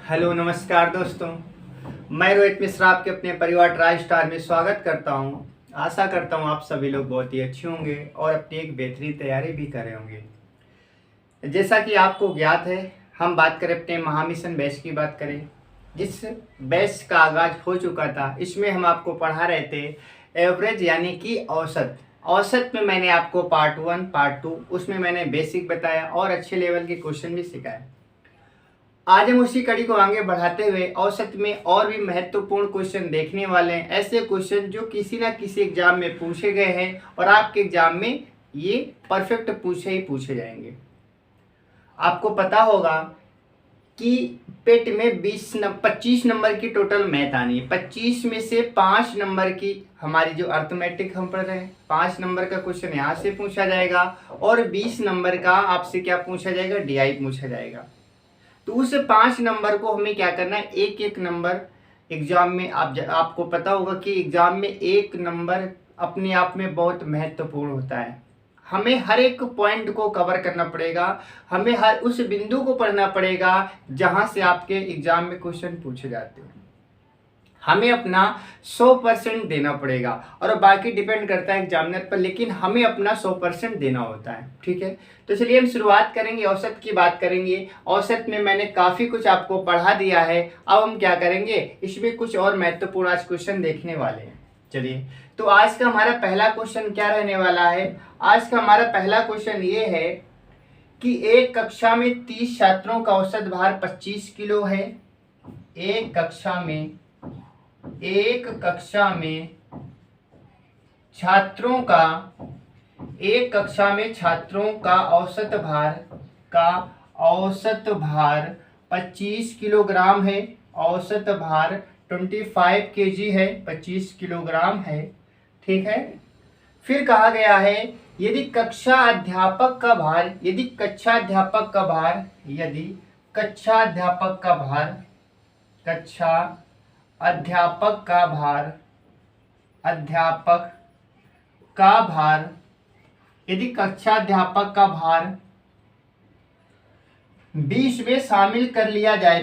Hello नमस्कार दोस्तों, मैं रोहित मिश्रा आपके अपने परिवार ट्राई स्टार में स्वागत करता हूं। आशा करता हूं आप सभी लोग बहुत ही अच्छे होंगे और अपनी एक बेहतरीन तैयारी भी कर रहे होंगे। जैसा कि आपको ज्ञात है, हम बात करें अपने महामिशन बैच की बात करें, जिस बैच का आगाज हो चुका था। इसमें हम आपको पढ़ा रहे थे एवरेज यानी कि औसत। औसत में मैंने आपको पार्ट 1 पार्ट 2 उसमें मैंने बेसिक बताया और अच्छे लेवल के क्वेश्चन भी सिखाए। आज हम उसी कड़ी को आगे बढ़ाते हुए औसत में और भी महत्वपूर्ण क्वेश्चन देखने वाले हैं। ऐसे क्वेश्चन जो किसी ना किसी एग्जाम में पूछे गए हैं और आपके एग्जाम में ये परफेक्ट पूछे जाएंगे। आपको पता होगा कि पेट में 25 नंबर की टोटल मैथ आनी है। 25 में से 5 नंबर की हमारी जो अर्थमेटिक हम पढ़ रहे हैं, 5 नंबर का क्वेश्चन यहाँ से पूछा जाएगा और 20 नंबर का आपसे क्या पूछा जाएगा, डीआई पूछा जाएगा। तो उस 5 नंबर को हमें क्या करना है, एक एक नंबर एग्जाम में आपको पता होगा कि एग्जाम में एक नंबर अपने आप में बहुत महत्वपूर्ण होता है। हमें हर एक पॉइंट को कवर करना पड़ेगा, हमें हर उस बिंदु को पढ़ना पड़ेगा जहां से आपके एग्जाम में क्वेश्चन पूछे जाते हैं। हमें अपना 100% देना पड़ेगा और बाकी डिपेंड करता है एग्जामिनर पर, लेकिन हमें अपना 100% देना होता है। ठीक है, तो चलिए हम शुरुआत करेंगे, औसत की बात करेंगे। औसत में मैंने काफ़ी कुछ आपको पढ़ा दिया है। अब हम क्या करेंगे, इसमें कुछ और महत्वपूर्ण आज क्वेश्चन देखने वाले हैं। चलिए, तो आज का हमारा पहला क्वेश्चन क्या रहने वाला है। आज का हमारा पहला क्वेश्चन ये है कि एक कक्षा में 30 छात्रों का औसत भार 25 किलो है। एक कक्षा में छात्रों का औसत भार 25 किलोग्राम है। औसत भार 25 केजी है, 25 किलोग्राम है। ठीक है, फिर कहा गया है यदि कक्षा अध्यापक का भार 20 में शामिल कर लिया जाए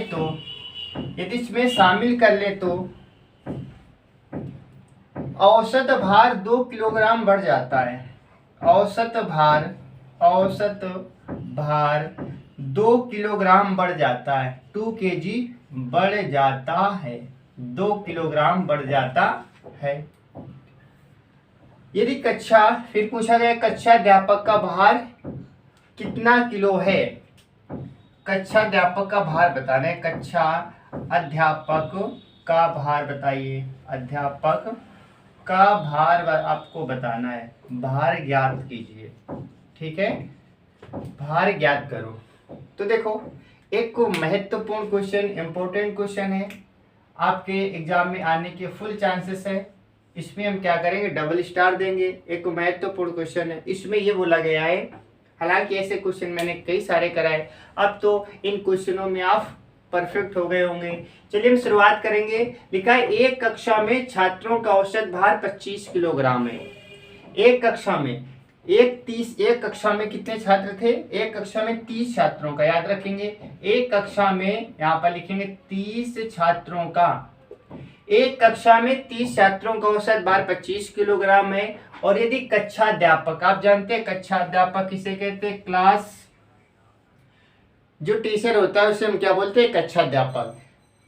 तो यदि इसमें शामिल कर ले तो औसत भार 2 किलोग्राम बढ़ जाता है। औसत भार 2 किलोग्राम बढ़ जाता है, 2 केजी बढ़ जाता है, 2 किलोग्राम बढ़ जाता है। यदि फिर पूछा गया कक्षा अध्यापक का भार कितना किलो है। कक्षा अध्यापक का भार बताना है, कक्षा अध्यापक का भार बताइए। अध्यापक का भार आपको बताना है, भार ज्ञात कीजिए। ठीक है, भार ज्ञात करो। तो देखो, एक महत्वपूर्ण क्वेश्चन, इंपॉर्टेंट क्वेश्चन है, आपके एग्जाम में आने के फुल चांसेस है। इसमें हम क्या करेंगे, डबल स्टार देंगे। एक महत्वपूर्ण क्वेश्चन है, इसमें ये बोला गया है, हालांकि ऐसे क्वेश्चन मैंने कई सारे कराए, अब तो इन क्वेश्चनों में आप परफेक्ट हो गए होंगे। चलिए हम शुरुआत करेंगे। लिखा है एक कक्षा में छात्रों का औसत भार 25 किलोग्राम है। एक कक्षा में कितने छात्र थे, एक कक्षा में 30 छात्रों का, याद रखेंगे। एक कक्षा में, यहाँ पर लिखेंगे 30 छात्रों का। एक कक्षा में 30 छात्रों का औसत भार 25 किलोग्राम है। और यदि कक्षा अध्यापक, आप जानते हैं कक्षा अध्यापक किसे कहते हैं, क्लास जो टीचर होता है उसे हम क्या बोलते हैं, कक्षा अध्यापक।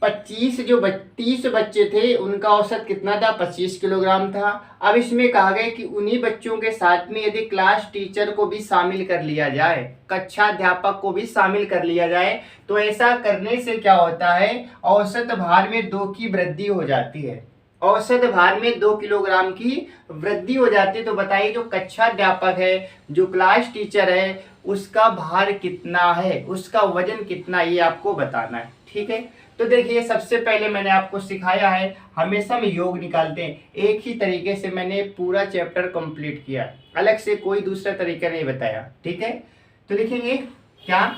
30 बच्चे थे, उनका औसत कितना था, 25 किलोग्राम था। अब इसमें कहा गया कि उन्हीं बच्चों के साथ में यदि क्लास टीचर को भी शामिल कर लिया जाए, कक्षा अध्यापक को भी शामिल कर लिया जाए, तो ऐसा करने से क्या होता है, औसत भार में 2 की वृद्धि हो जाती है। औसत भार में 2 किलोग्राम की वृद्धि हो जाती है। तो बताइए, जो कक्षा अध्यापक है, जो क्लास टीचर है, उसका भार कितना है, उसका वजन कितना, ये आपको बताना है। ठीक है, तो देखिए सबसे पहले मैंने आपको सिखाया है, हमेशा हम योग निकालते हैं, एक ही तरीके से मैंने पूरा चैप्टर कंप्लीट किया, अलग से कोई दूसरा तरीका नहीं बताया, ठीक है। तो लिखेंगे क्या,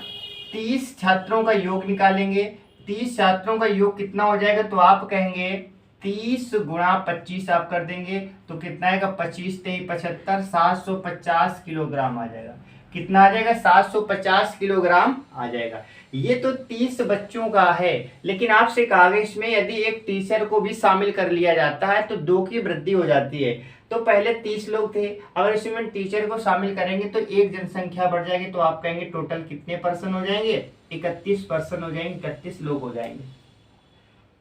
30 छात्रों का योग निकालेंगे। 30 छात्रों का योग कितना हो जाएगा, तो आप कहेंगे 30 गुणा 25 आप कर देंगे तो कितना आएगा, 25 3 75, 750 किलोग्राम आ जाएगा। कितना आ जाएगा, 750 किलोग्राम आ जाएगा। ये तो 30 बच्चों का है, लेकिन आपसे कहा गया इसमें यदि एक टीचर को भी शामिल कर लिया जाता है तो 2 की वृद्धि हो जाती है। तो पहले 30 लोग थे, अगर इसमें टीचर को शामिल करेंगे तो एक जनसंख्या बढ़ जाएगी। तो आप कहेंगे टोटल कितने पर्सन हो जाएंगे, 31 पर्सन हो जाएंगे, 31 लोग हो जाएंगे।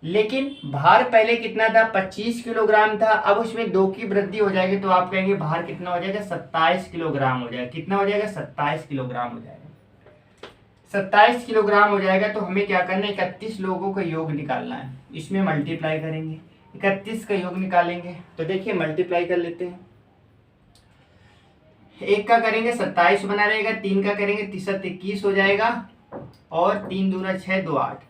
लेकिन भार पहले कितना था, 25 किलोग्राम था, अब उसमें 2 की वृद्धि हो जाएगी तो आप कहेंगे भार कितना हो जाएगा, 27 किलोग्राम हो जाएगा। कितना हो जाएगा, 27 किलोग्राम हो जाएगा। 27 किलोग्राम हो जाएगा तो हमें क्या करना है, 31 लोगों का योग निकालना है। इसमें मल्टीप्लाई करेंगे, 31 का योग निकालेंगे। तो देखिए मल्टीप्लाई कर लेते हैं, 1 का करेंगे 27 बना रहेगा, 3 का करेंगे 3 21 हो जाएगा, और 3 दूना 6 2 8,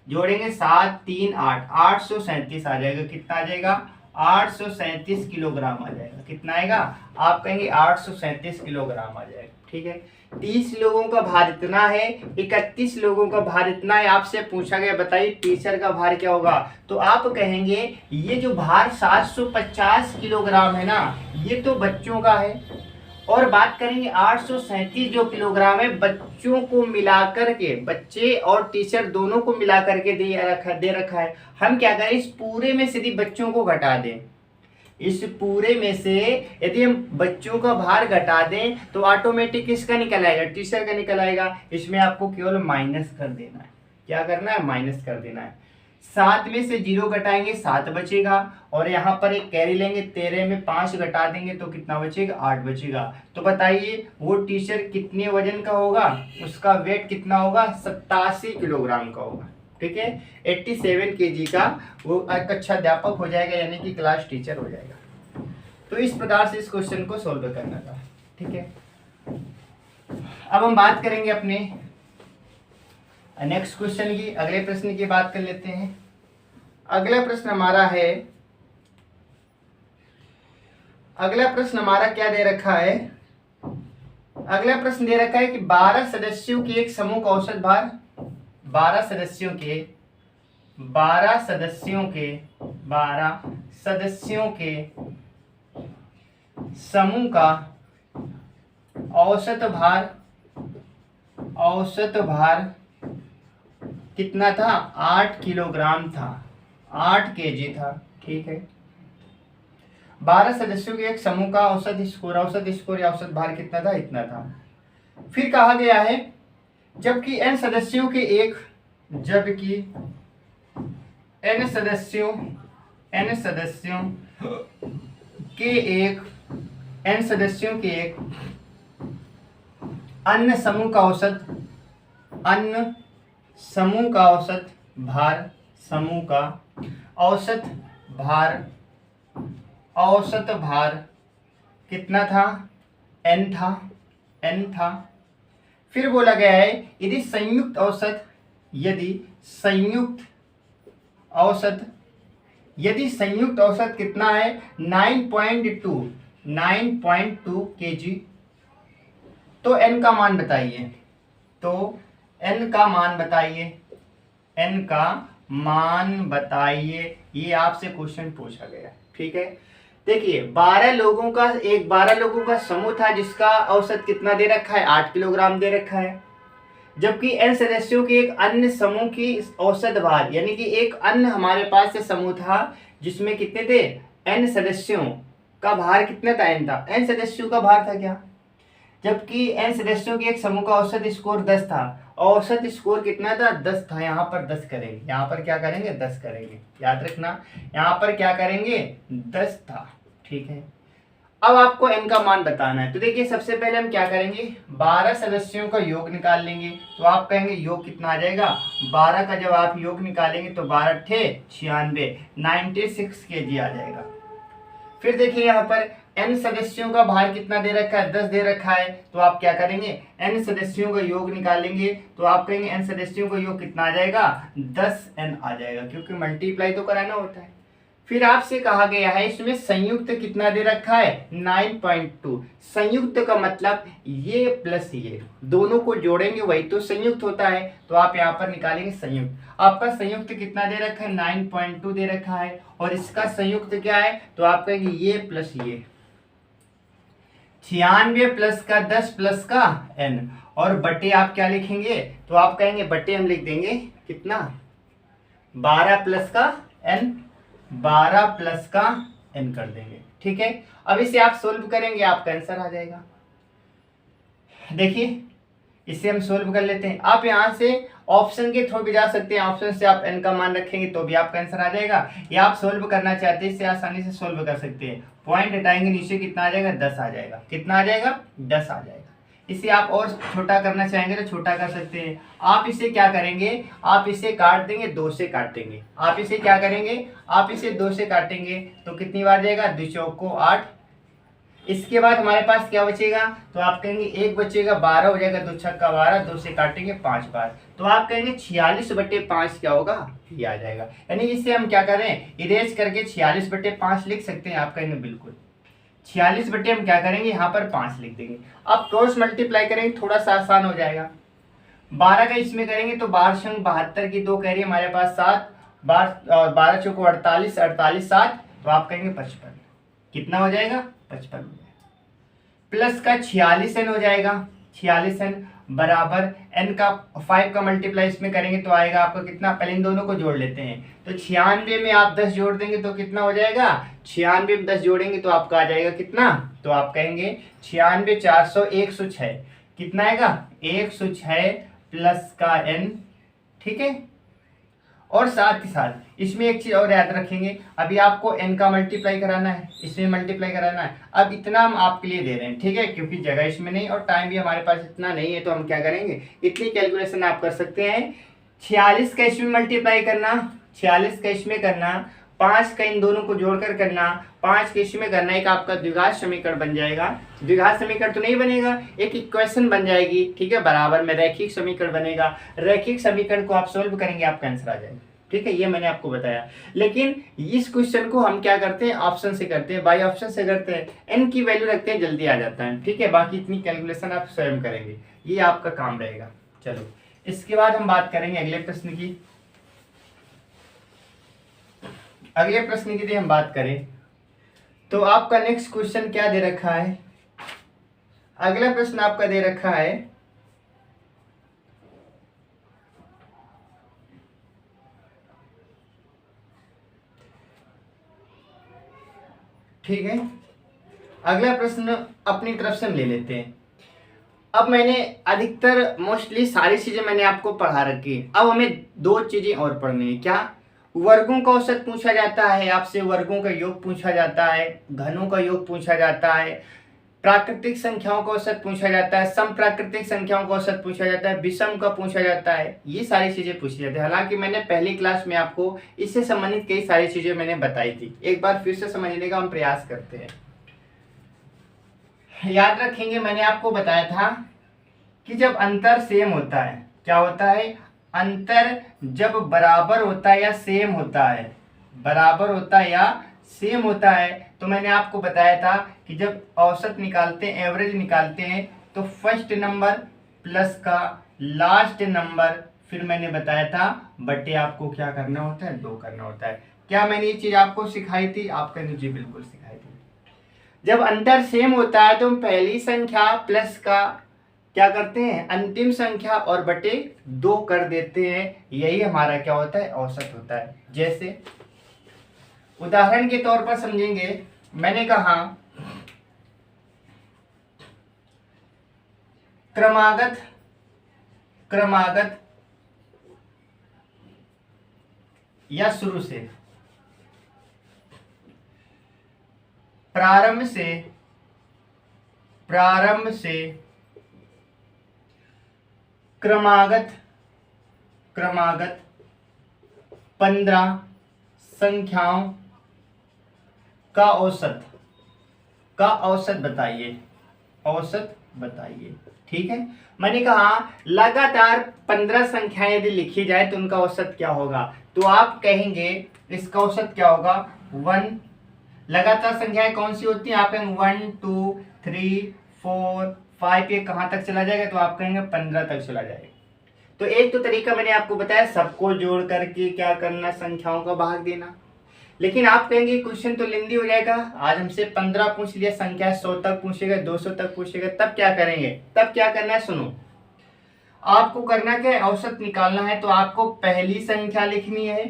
जोड़ेंगे 7 3 8, 837 आ जाएगा। कितना आ जाएगा, 837 किलोग्राम आ जाएगा। कितना आएगा, आप कहेंगे 837 किलोग्राम आ जाएगा, ठीक है। 30 लोगों का भार इतना है, 31 लोगों का भार इतना है। आपसे पूछा गया बताइए टीचर का भार क्या होगा, तो आप कहेंगे ये जो भार 750 किलोग्राम है ना, ये तो बच्चों का है। और बात करेंगे 837 जो किलोग्राम है, बच्चों को मिलाकर के, बच्चे और टीचर दोनों को मिलाकर के दे रखा है। हम क्या करें, इस पूरे में से यदि बच्चों को घटा दें, इस पूरे में से यदि हम बच्चों का भार घटा दें तो ऑटोमेटिक किसका निकल आएगा, टीचर का निकल आएगा। इसमें आपको केवल माइनस कर देना है। क्या करना है, माइनस कर देना है। 7 में से 0 घटाएंगे 7 बचेगा, और यहाँ पर एक कैरी लेंगे, 13 में 5 घटा देंगे तो कितना बचेगा, 8 बचेगा। तो बताइए वो टीचर कितने वजन का होगा, उसका वेट कितना होगा, 87 किलोग्राम का होगा, ठीक है। 87 kg का वो एक अच्छा अध्यापक हो जाएगा, यानी कि क्लास टीचर हो जाएगा। तो इस प्रकार से इस क्वेश्चन को सोल्व करना था, ठीक है। अब हम बात करेंगे अपने नेक्स्ट क्वेश्चन की, अगले प्रश्न की बात कर लेते हैं। अगला प्रश्न हमारा है, अगला प्रश्न हमारा क्या दे रखा है, अगला प्रश्न दे रखा है कि 12 सदस्यों के एक समूह का औसत भार, 12 सदस्यों के 12 सदस्यों के समूह का औसत भार कितना था, 8 किलोग्राम था, 8 kg था, ठीक है। 12 सदस्यों के एक समूह का औसत स्कोर या औसत भार कितना था, इतना था। फिर कहा गया है जबकि n सदस्यों के एक अन्य समूह का औसत भार कितना था, n था। फिर बोला गया है यदि संयुक्त औसत कितना है, 9.2 kg, तो n का मान बताइए, मान बताइए, ये आपसे क्वेश्चन पूछा गया, ठीक है। देखिए 12 लोगों का समूह था जिसका औसत कितना दे रखा है, 8 किलोग्राम दे रखा है। जबकि n सदस्यों के एक अन्य समूह की औसत भार, यानी कि एक अन्य हमारे पास से समूह था जिसमें कितने थे, n सदस्यों का भार कितना था, n था। n सदस्यों का भार था क्या, जबकि n सदस्यों के एक समूह का औसत स्कोर 10 था। औसत स्कोर कितना था, 10 था। यहाँ पर 10 करेंगे, यहाँ पर क्या करेंगे, 10 करेंगे, याद रखना, यहाँ पर क्या करेंगे, 10 था, ठीक है। अब आपको n का मान बताना है। तो देखिए सबसे पहले हम क्या करेंगे, 12 सदस्यों का योग निकाल लेंगे। तो आप कहेंगे योग कितना आ जाएगा, 12 का जब आप योग निकालेंगे तो 12 × 96 96 kg आ जाएगा। फिर देखिए यहाँ पर n सदस्यों का भार कितना दे रखा है, 10 दे रखा है, तो आप क्या करेंगे, n सदस्यों का योग निकालेंगे, तो आप कहेंगे n सदस्यों का योग कितना आ जाएगा, 10n आ जाएगा, क्योंकि मल्टीप्लाई तो कराना होता है। फिर आपसे कहा गया है इसमें संयुक्त कितना दे रखा है, 9.2। संयुक्त का मतलब ये प्लस ये दोनों को जोड़ेंगे वही तो संयुक्त होता है, तो आप यहाँ पर निकालेंगे संयुक्त। आपका संयुक्त कितना दे रखा है, 9.2 दे रखा है, और इसका संयुक्त क्या है, तो आप कहेंगे ये प्लस ये 96 प्लस का 10 प्लस का n, और बटे आप क्या लिखेंगे, तो आप कहेंगे बटे हम लिख देंगे कितना, 12 प्लस का n, 12 प्लस का n कर देंगे। ठीक है, अब इसे आप सोल्व करेंगे, आपका आंसर आ जाएगा। देखिए इसे हम सोल्व कर लेते हैं। आप यहाँ से ऑप्शन के थ्रू भी जा सकते हैं, ऑप्शन से आप n का मान रखेंगे तो भी आपका आंसर आ जाएगा, या आप सोल्व करना चाहते हैं इसे आसानी से सोल्व कर सकते हैं। पॉइंट हटाएंगे नीचे कितना आ जाएगा, 10 आ जाएगा। कितना आ जाएगा, 10 आ जाएगा। इसे आप और छोटा करना चाहेंगे तो छोटा कर सकते हैं। आप इसे क्या करेंगे, आप इसे काट देंगे, 2 से काटेंगे। आप इसे क्या करेंगे, आप इसे 2 से काटेंगे तो कितनी बार जाएगा, 2 चौको 8। इसके बाद हमारे पास क्या बचेगा, तो आप कहेंगे 1 बचेगा, 12 हो जाएगा, 2 छक्का 12, 2 से काटेंगे 5 बार, तो आप कहेंगे 46/5 क्या होगा, ये आ जाएगा। यानी इसे हम क्या करें, इरेज करके 46/5 लिख सकते हैं। आप कहेंगे बिल्कुल 46 बटे हम क्या करेंगे, यहाँ पर 5 लिख देंगे। अब क्रॉस मल्टीप्लाई करेंगे, थोड़ा सा आसान हो जाएगा। 12 का इसमें करेंगे तो 12 संग 72 की 2 कह रही है हमारे पास 7, 12 चौको 48, 48 7, तो आप कहेंगे 55। कितना हो जाएगा, 55 हो जाएगा। प्लस का 46n हो जाएगा, 46n बराबर n का 5 का मल्टीप्लाई इसमें करेंगे तो आएगा आपका कितना, पहले इन दोनों को जोड़ लेते हैं, तो 96 में आप 10 जोड़ देंगे तो कितना हो जाएगा, 96 में 10 जोड़ेंगे तो आपका आ जाएगा कितना, तो आप कहेंगे 96 400 106, कितना आएगा 106 प्लस का n। ठीक है, और साथ ही साथ इसमें एक चीज और याद रखेंगे, अभी आपको n का मल्टीप्लाई कराना है, इसमें मल्टीप्लाई कराना है। अब इतना हम आपके लिए दे रहे हैं, ठीक है, क्योंकि जगह इसमें नहीं और टाइम भी हमारे पास इतना नहीं है, तो हम क्या करेंगे, इतनी कैलकुलेशन आप कर सकते हैं। 46 का इसमें मल्टीप्लाई करना, 46 का इसमें करना, 5 का इन दोनों को जोड़कर करना, 5 के इसमें करना, एक आपका द्विघात समीकरण बन जाएगा। द्विघात समीकरण तो नहीं बनेगा, एक इक्वेशन बन जाएगी। ठीक है, बराबर में रैखिक समीकरण बनेगा। रैखिक समीकरण को आप सोल्व करेंगे, आपका आंसर आ जाएगा। ठीक है, ये मैंने आपको बताया। लेकिन इस क्वेश्चन को हम क्या करते हैं, ऑप्शन से करते हैं, बाई ऑप्शन से करते हैं, n की वैल्यू रखते हैं, जल्दी आ जाता है। ठीक है, बाकी इतनी कैलकुलेशन आप स्वयं करेंगे, ये आपका काम रहेगा। चलो, इसके बाद हम बात करेंगे अगले प्रश्न की। अगले प्रश्न की यदि हम बात करें तो आपका नेक्स्ट क्वेश्चन क्या दे रखा है, अगला प्रश्न आपका दे रखा है, ठीक है, अगला प्रश्न अपनी तरफ से हम ले लेते हैं। अब मैंने अधिकतर मोस्टली सारी चीजें मैंने आपको पढ़ा रखी है। अब हमें 2 चीजें और पढ़नी है। क्या, वर्गों का औसत पूछा जाता है आपसे, वर्गों का योग पूछा जाता है, घनों का योग पूछा जाता है, प्राकृतिक संख्याओं का औसत पूछा जाता है, सम प्राकृतिक संख्याओं का औसत पूछा जाता है, विषम का पूछा जाता है, ये सारी चीजें पूछी जाती है। हालांकि मैंने पहली क्लास में आपको इससे संबंधित कई सारी चीजें मैंने बताई थी, एक बार फिर से समझने का हम प्रयास करते हैं। याद रखेंगे, मैंने आपको बताया था कि जब अंतर सेम होता है, क्या होता है, अंतर जब बराबर होता है या सेम होता है, बराबर होता है या सेम होता है, तो मैंने आपको बताया था कि जब औसत निकालते हैं, एवरेज निकालते हैं, तो फर्स्ट नंबर प्लस का लास्ट नंबर, फिर मैंने बताया था बटे आपको क्या करना होता है, 2 करना होता है। क्या मैंने ये चीज आपको सिखाई थी, आपका जी बिल्कुल सिखाई थी। जब अंतर सेम होता है तो हम पहली संख्या प्लस का क्या करते हैं, अंतिम संख्या और बटे 2 कर देते हैं, यही हमारा क्या होता है, औसत होता है। जैसे उदाहरण के तौर पर समझेंगे, मैंने कहा क्रमागत या शुरू से, प्रारंभ से क्रमागत 15 संख्याओं का औसत का औसत बताइए, औसत बताइए। ठीक है, मैंने कहा लगातार 15 संख्याएं यदि लिखी जाए तो उनका औसत क्या होगा, तो आप कहेंगे इसका औसत क्या होगा 1। लगातार संख्याएं कौन सी होती हैं, आप कहेंगे 1 2 3 4 5, ये कहां तक चला जाएगा, तो आप कहेंगे 15 तक चला जाएगा। तो एक तो तरीका मैंने आपको बताया सबको जोड़ करके क्या करना, संख्याओं का भाग देना। लेकिन आप कहेंगे क्वेश्चन तो लेंदी हो जाएगा, आज हमसे 15 पूछ लिया, संख्या 100 तक पूछेगा, 200 तक पूछेगा, तब क्या करेंगे, तब क्या करना है, सुनो आपको करना क्या है, औसत निकालना है। तो आपको पहली संख्या लिखनी है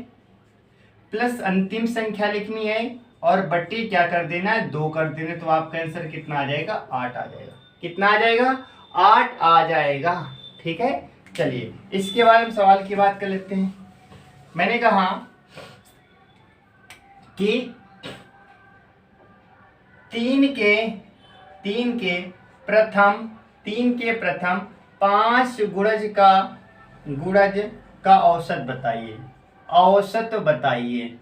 प्लस अंतिम संख्या लिखनी है और बट्टी क्या कर देना है, 2 कर देना। तो आपका आंसर कितना आ जाएगा, 8 आ जाएगा। कितना आ जाएगा, 8 आ जाएगा। ठीक है, चलिए इसके बाद हम सवाल की बात कर लेते हैं। मैंने कहा कि 3 के प्रथम 5 गुणज का औसत बताइए, औसत बताइए।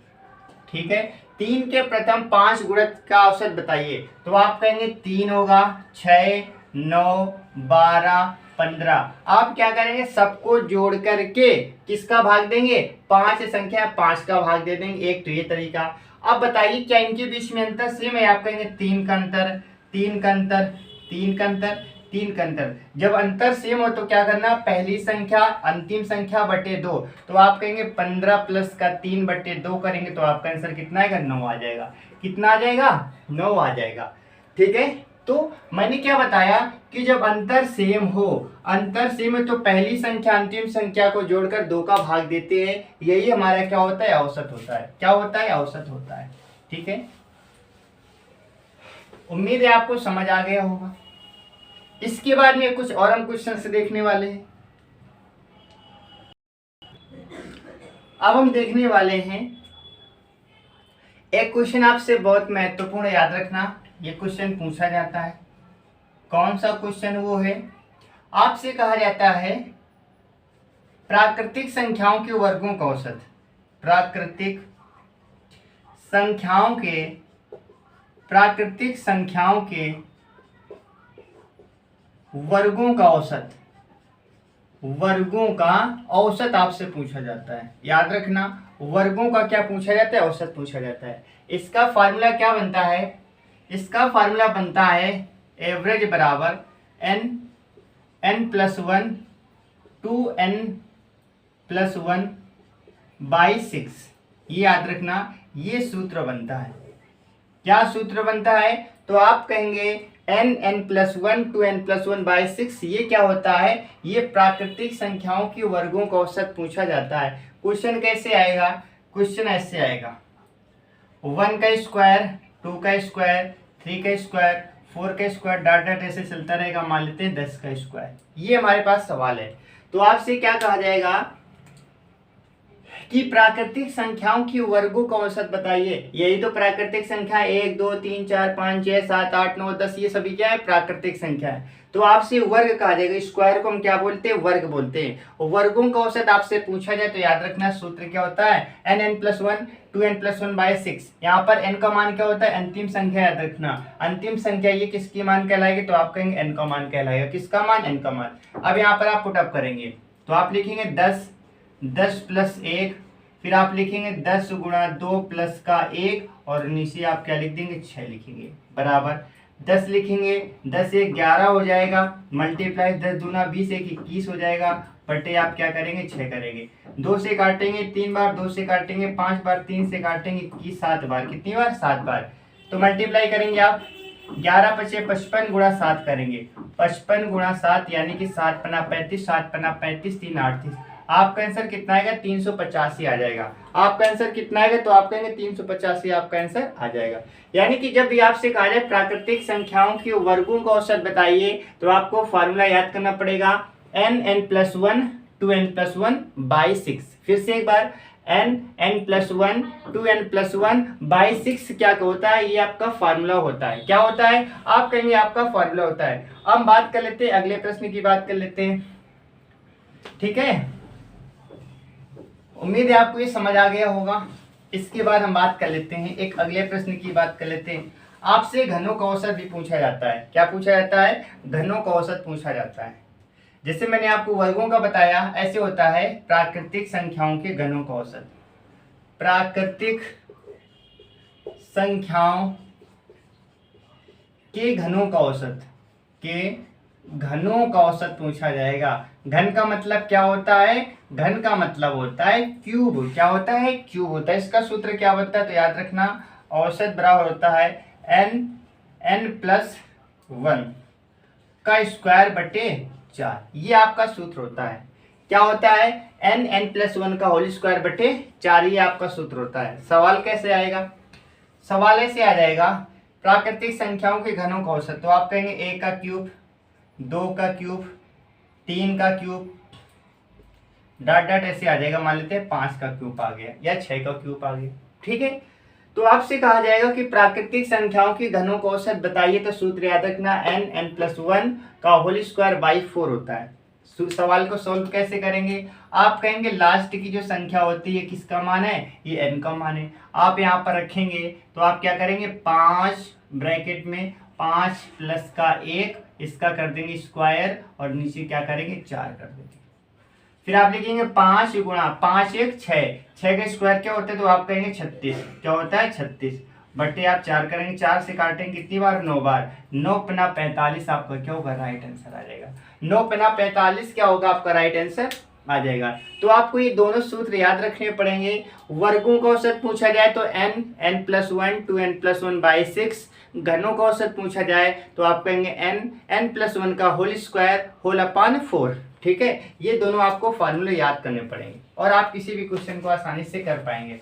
ठीक है, 3 के प्रथम 5 गुणज का औसत बताइए। तो आप कहेंगे 3 होगा, 6 9 12 15। आप क्या करेंगे, सबको जोड़ करके किसका भाग देंगे, 5 संख्या 5 का भाग दे देंगे। एक तो ये तरीका। अब बताइए क्या इनके बीच में अंतर सेम है, आप कहेंगे 3 का अंतर, 3 का अंतर, 3 का अंतर, 3 का अंतर। जब अंतर सेम हो तो क्या करना, पहली संख्या अंतिम संख्या बटे 2। तो आप कहेंगे 15 प्लस का 3 बटे 2 करेंगे तो आपका आंसर कितना आएगा, 9 आ जाएगा। कितना आ जाएगा, 9 आ जाएगा। ठीक है, तो मैंने क्या बताया कि जब अंतर सेम हो, अंतर सेम है तो पहली संख्या अंतिम संख्या को जोड़कर 2 का भाग देते हैं, यही हमारा क्या होता है, औसत होता है। क्या होता है, औसत होता है। ठीक है, उम्मीद है आपको समझ आ गया होगा। इसके बाद में कुछ और हम क्वेश्चन से देखने वाले हैं। अब हम देखने वाले हैं एक क्वेश्चन, आपसे बहुत महत्वपूर्ण, याद रखना ये क्वेश्चन पूछा जाता है। कौन सा क्वेश्चन वो है, आपसे कहा जाता है प्राकृतिक संख्याओं के वर्गों का औसत, प्राकृतिक संख्याओं के वर्गों का औसत, वर्गों का औसत आपसे पूछा जाता है। याद रखना, वर्गों का क्या पूछा जाता है, औसत पूछा जाता है। इसका फार्मूला क्या बनता है, इसका फार्मूला बनता है एवरेज बराबर n+1 2n+1 बाई 6। ये याद रखना, ये सूत्र बनता है। क्या सूत्र बनता है, तो आप कहेंगे n+1 2n+1 बाई 6। ये क्या होता है, ये प्राकृतिक संख्याओं के वर्गों का औसत पूछा जाता है। क्वेश्चन कैसे आएगा, क्वेश्चन ऐसे आएगा 1 का स्क्वायर, 2 का स्क्वायर, 3 का स्क्वायर, 4 का स्क्वायर, डॉट डॉट ऐसे चलता रहेगा। मान लेते हैं 10 का स्क्वायर। ये हमारे पास सवाल है। तो आपसे क्या कहा जाएगा कि प्राकृतिक संख्याओं की वर्गों का औसत बताइए। यही तो प्राकृतिक संख्या 1 2 3 4 5 6 7 8 9 10, ये सभी क्या है, प्राकृतिक संख्या है। तो आपसे वर्ग कहा जाएगा, स्क्वायर को हम क्या बोलते हैं, वर्ग बोलते हैं। वर्गों का औसत आपसे पूछा जाए तो याद रखना सूत्र क्या होता है, n+1 2n+1 बाई 6। यहाँ पर n का मान क्या होता है, अंतिम संख्या। याद रखना अंतिम संख्या, ये किसकी मान कहलाएगी, तो आप कहेंगे n का मान कहलाएगा। किसका मान, n का मान। अब यहाँ पर आप पुटअप करेंगे तो आप लिखेंगे 10 + 1, फिर आप लिखेंगे 10 गुणा 2 प्लस का 1 और नीचे आप क्या लिख देंगे, 6 लिखेंगे, बराबर 10 लिखेंगे, 10 1 11 हो जाएगा, मल्टीप्लाई 10 दूना 20 1 21 हो जाएगा, बटे आप क्या करेंगे, 6 करेंगे। 2 से काटेंगे 3 बार, 2 से काटेंगे 5 बार, 3 से काटेंगे 21 7 बार। कितनी बार, 7 बार। तो मल्टीप्लाई करेंगे आप 11 × 5 55 गुणा 7 करेंगे, 55 गुणा 7 यानी कि 7 पन्ना 35, 7 पन्ना 35, 3 38। आपका आंसर कितना आएगा, 385 आ जाएगा। आपका आंसर कितना आएगा, तो आप कहेंगे 385 आपका आंसर आ जाएगा। यानी कि जब भी आपसे कहा जाए प्राकृतिक संख्याओं के वर्गों का औसत बताइए, तो आपको फार्मूला याद करना पड़ेगा n+1 2n+1 बाई 6। फिर से एक बार n+1 2n+1 बाई 6 क्या होता है, ये आपका फार्मूला होता है। क्या होता है, आप कहेंगे आपका फार्मूला होता है। अब बात कर लेते हैं, अगले प्रश्न की बात कर लेते हैं। ठीक है, उम्मीद है आपको ये समझ आ गया होगा। इसके बाद हम बात कर लेते हैं, एक अगले प्रश्न की बात कर लेते हैं। आपसे घनों का औसत भी पूछा जाता है। क्या पूछा जाता है? घनों का औसत पूछा जाता है। जैसे मैंने आपको वर्गों का बताया, ऐसे होता है प्राकृतिक संख्याओं के घनों का औसत। प्राकृतिक संख्याओं के घनों का औसत, के घनों का औसत पूछा जाएगा। घन का मतलब क्या होता है? घन का मतलब होता है क्यूब। क्या होता है? क्यूब होता है। इसका सूत्र क्या होता है? तो याद रखना, औसत बराबर होता है n+1 का स्क्वायर बटे 4। ये आपका सूत्र होता है। क्या होता है? n+1 का होल स्क्वायर बटे 4, ये आपका सूत्र होता है। सवाल कैसे आएगा? सवाल ऐसे आ जाएगा, प्राकृतिक संख्याओं के घनों का औसत, तो आप कहेंगे 1 का क्यूब, 2 का क्यूब, 3 का क्यूब, डॉट डॉट ऐसे आ जाएगा। मान लेते हैं 5 का क्यूब आ गया या 6 का क्यूब आ गया। ठीक है, तो आपसे कहा जाएगा कि प्राकृतिक संख्याओं के घनों का औसत बताइए, तो सूत्र याद रखना n+1 का होल स्क्वायर बाई 4 होता है। सवाल को सॉल्व कैसे करेंगे? आप कहेंगे लास्ट की जो संख्या होती है किसका मान है? ये n का मान है। आप यहाँ पर रखेंगे तो आप क्या करेंगे? 5 ब्रैकेट में 5 प्लस का 1, इसका कर देंगे स्क्वायर और नीचे क्या करेंगे? 4 कर देंगे। फिर आप लिखेंगे 5 गुणा 5 1 6, 6 का स्क्वायर क्या होता है? तो आप कहेंगे 36। क्या होता है? 36 बटे आप 4 करेंगे, 4 से काटेंगे कितनी बार? 9 बार। 9 पन्ना 45 आपका क्या होगा? राइट आंसर आ जाएगा। 9 पन्ना 45 क्या होगा? आपका राइट आंसर आ जाएगा। तो आपको ये दोनों सूत्र याद रखने पड़ेंगे। वर्गों का औसत पूछा जाए तो n+1 2n+1/6। घनों का औसत पूछा जाए तो आप कहेंगे n+1 का होल स्क्वायर होल अपॉन 4। ठीक है, ये दोनों आपको फार्मूले याद करने पड़ेंगे और आप किसी भी क्वेश्चन को आसानी से कर पाएंगे।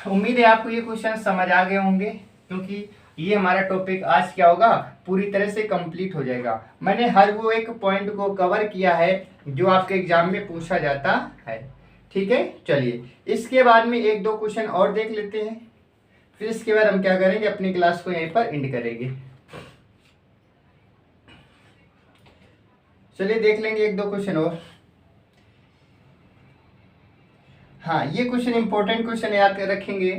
उम्मीद है आपको ये क्वेश्चन समझ आ गए होंगे, क्योंकि ये हमारा टॉपिक आज क्या होगा? पूरी तरह से कंप्लीट हो जाएगा। मैंने हर वो एक पॉइंट को कवर किया है जो आपके एग्जाम में पूछा जाता है। ठीक है, चलिए इसके बाद में 1-2 क्वेश्चन और देख लेते हैं, फिर इसके बाद हम क्या करेंगे? अपनी क्लास को यहीं पर एंड करेंगे। चलिए देख लेंगे 1-2 क्वेश्चन और। हाँ, ये क्वेश्चन इंपॉर्टेंट क्वेश्चन याद कर रखेंगे।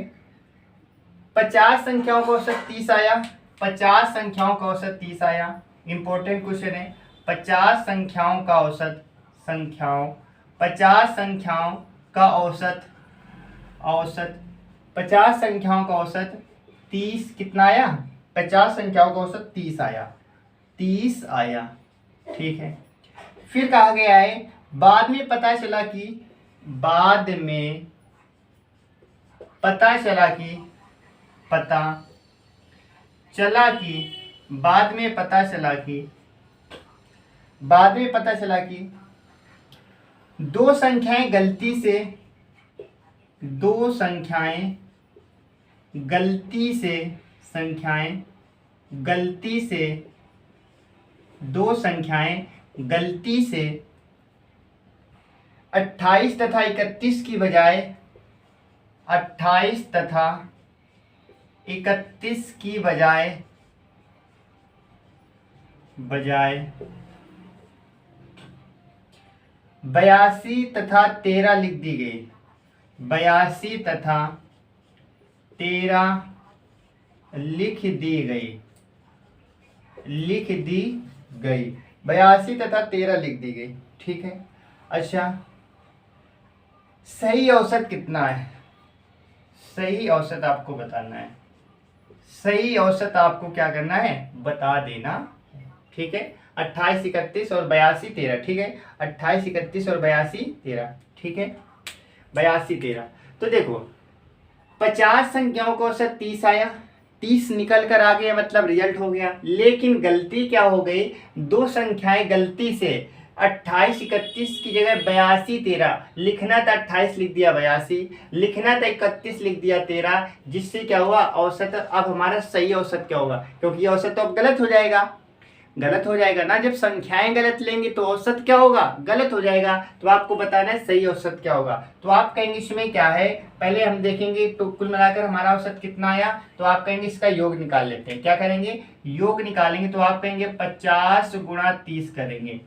50 संख्याओं का औसत 30 आया। 50 संख्याओं का औसत 30 आया। इंपॉर्टेंट क्वेश्चन है। 50 संख्याओं का औसत, 50 संख्याओं का औसत 50 संख्याओं का औसत 30 कितना आया? 50 संख्याओं का औसत 30 आया। 30 आया। ठीक है, फिर कहा गया है बाद में पता चला कि बाद में पता चला कि दो संख्याएं गलती से दो संख्याएं गलती से 28 तथा 31 की बजाय 82 तथा 13 लिख दी गई। 82 तथा 13 लिख दी गई। 82 तथा 13 लिख दी गई। ठीक है, अच्छा सही औसत कितना है? सही औसत आपको बताना है। सही औसत आपको क्या करना है? बता देना। ठीक है, 28 31 और 82 13। ठीक है, 28 31 और 82 13। ठीक है, 82 13। तो देखो 50 संख्याओं का औसत 30 आया, 30 निकल कर आ गया, मतलब रिजल्ट हो गया। लेकिन गलती क्या हो गई? दो संख्याएं गलती से 28 31 की जगह 82 13 लिखना था, 28 लिख दिया 82, लिखना था 31 लिख दिया 13, जिससे क्या हुआ? औसत। अब हमारा सही औसत क्या होगा? क्योंकि औसत तो अब गलत हो जाएगा ना। जब संख्याएं गलत लेंगे तो औसत क्या होगा? गलत हो जाएगा। तो आपको बताना है सही औसत क्या होगा। तो आप कहेंगे इसमें क्या है? पहले हम देखेंगे तो कुल मिलाकर हमारा औसत कितना आया। तो आप कहेंगे इसका योग निकाल लेते हैं। क्या करेंगे? योग निकालेंगे। तो आप कहेंगे 50 गुणा 30 करेंगे।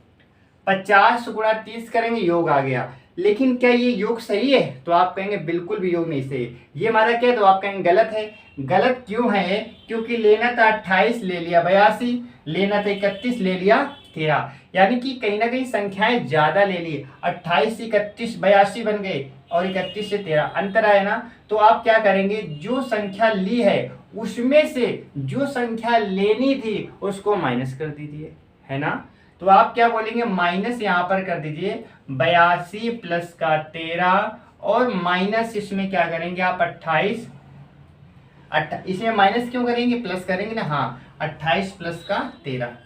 50 गुणा 30 करेंगे, योग आ गया। लेकिन क्या ये योग सही है? तो आप कहेंगे बिल्कुल भी योग नहीं सही है। ये हमारा क्या है? तो आप कहेंगे गलत है। गलत क्यों है? क्योंकि लेना था 28, ले लिया 82, लेना था 31, ले लिया 13। यानी कि कहीं ना कहीं संख्याएं ज्यादा ले ली। 28 से 31 82 बन गए और 31 से 13 अंतर आया ना। तो आप क्या करेंगे? जो संख्या ली है उसमें से जो संख्या लेनी थी उसको माइनस कर दीजिए, है ना। तो आप क्या बोलेंगे? माइनस यहां पर कर दीजिए 82 प्लस का 13 और माइनस इसमें क्या करेंगे आप? 28। इसमें माइनस क्यों करेंगे? प्लस करेंगे ना। हाँ, 28 प्लस का 13,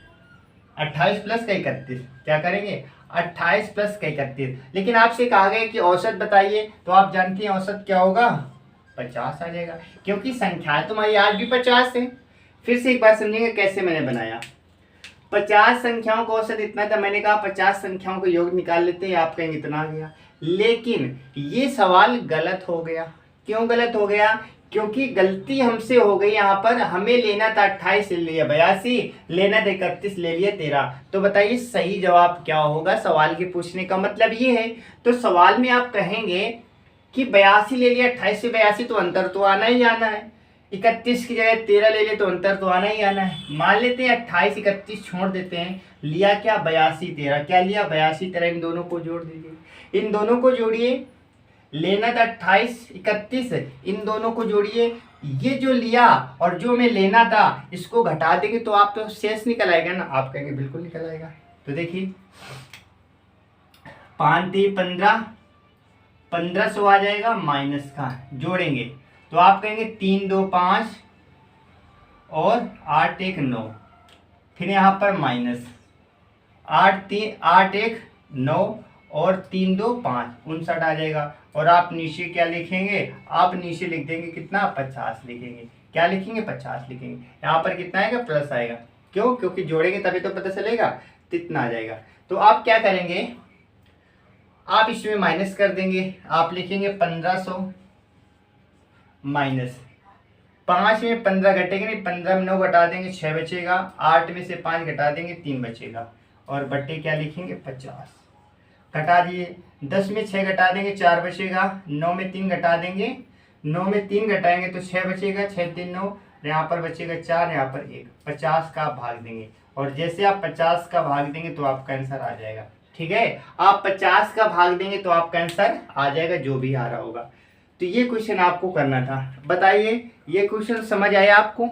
28 प्लस का 31, क्या करेंगे? 28 प्लस का 31। लेकिन आपसे कहा गया कि औसत बताइए, तो आप जानती हैं औसत क्या होगा? 50 आ जाएगा, क्योंकि संख्या तुम्हारी आज भी 50 है। फिर से एक बार समझेंगे कैसे मैंने बनाया। 50 संख्याओं का औसत इतना था, मैंने कहा 50 संख्याओं का योग निकाल लेते हैं, आप कहेंगे इतना आ गया। लेकिन ये सवाल गलत हो गया। क्यों गलत हो गया? क्योंकि गलती हमसे हो गई। यहाँ पर हमें लेना था 28, ले लिया 82, लेना था 31, ले लिया 13। तो बताइए सही जवाब क्या होगा? सवाल के पूछने का मतलब ये है। तो सवाल में आप कहेंगे कि 82 ले लिया, 28 से 82, तो अंतर तो आना ही आना है। 31 की जगह 13 ले ले तो अंतर तो आना ही आना है। मान लेते हैं 28 31 छोड़ देते हैं, लिया क्या? 82 13। क्या लिया? 82 13। इन दोनों को जोड़ दीजिए, इन दोनों को जोड़िए। लेना था 28 31, इन दोनों को जोड़िए। ये जो लिया और जो मैं लेना था इसको घटा देंगे तो आप तो शेष निकल आएगा ना। आप कहेंगे बिल्कुल निकल आएगा। तो देखिए 5 3 15, 1500 आ जाएगा, माइनस का जोड़ेंगे तो आप कहेंगे 3 2 5 और 8 1 9। फिर यहाँ पर माइनस 8 1 9 और 3 2 5, 59 आ जाएगा। और आप नीचे क्या लिखेंगे? आप नीचे लिख देंगे कितना? 50 लिखेंगे। क्या लिखेंगे? 50 लिखेंगे। यहाँ पर कितना आएगा? प्लस आएगा। क्यों? क्योंकि जोड़ेंगे तभी तो पता चलेगा। कितना आ जाएगा? तो आप क्या करेंगे? आप इसमें माइनस कर देंगे। आप लिखेंगे 1500 माइनस 5 में 15 घटेंगे नहीं, 15 में 9 घटा देंगे 6 बचेगा, 8 में से 5 घटा देंगे 3 बचेगा, और बट्टे क्या लिखेंगे? 50। घटा दिए, 10 में 6 घटा देंगे 4 बचेगा, 9 में 3 घटा देंगे, 9 में 3 घटाएंगे तो 6 बचेगा, 6 3 9, यहाँ पर बचेगा 4, यहाँ पर 1। 50 का भाग देंगे और जैसे आप 50 का भाग देंगे तो आपका आंसर आ जाएगा। ठीक है, आप 50 का भाग देंगे तो आपका आंसर आ जाएगा, जो भी आ रहा होगा। तो ये क्वेश्चन आपको करना था। बताइए ये क्वेश्चन समझ आया आपको?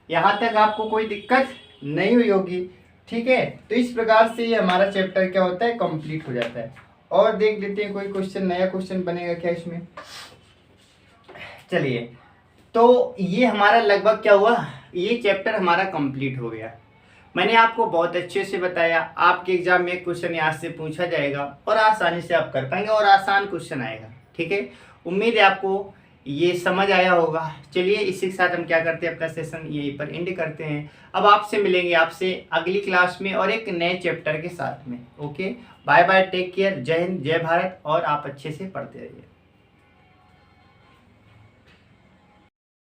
यहाँ तक आपको कोई दिक्कत नहीं हुई होगी? ठीक है, तो इस प्रकार से ये हमारा चैप्टर क्या होता है? कंप्लीट हो जाता है। और देख लेते हैं कोई क्वेश्चन, नया क्वेश्चन बनेगा क्या इसमें। चलिए, तो ये हमारा लगभग क्या हुआ? ये चैप्टर हमारा कंप्लीट हो गया। मैंने आपको बहुत अच्छे से बताया। आपके एग्जाम में क्वेश्चन यहाँ से पूछा जाएगा और आसानी से आप कर पाएंगे और आसान क्वेश्चन आएगा। ठीक है, उम्मीद है आपको ये समझ आया होगा। चलिए, इसी के साथ हम क्या करते हैं, अपना सेशन यहीं पर एंड करते हैं। अब आपसे मिलेंगे आपसे अगली क्लास में और एक नए चैप्टर के साथ में। Okay, bye bye, take care, जय हिंद, जय भारत, और आप अच्छे से पढ़ते रहिए।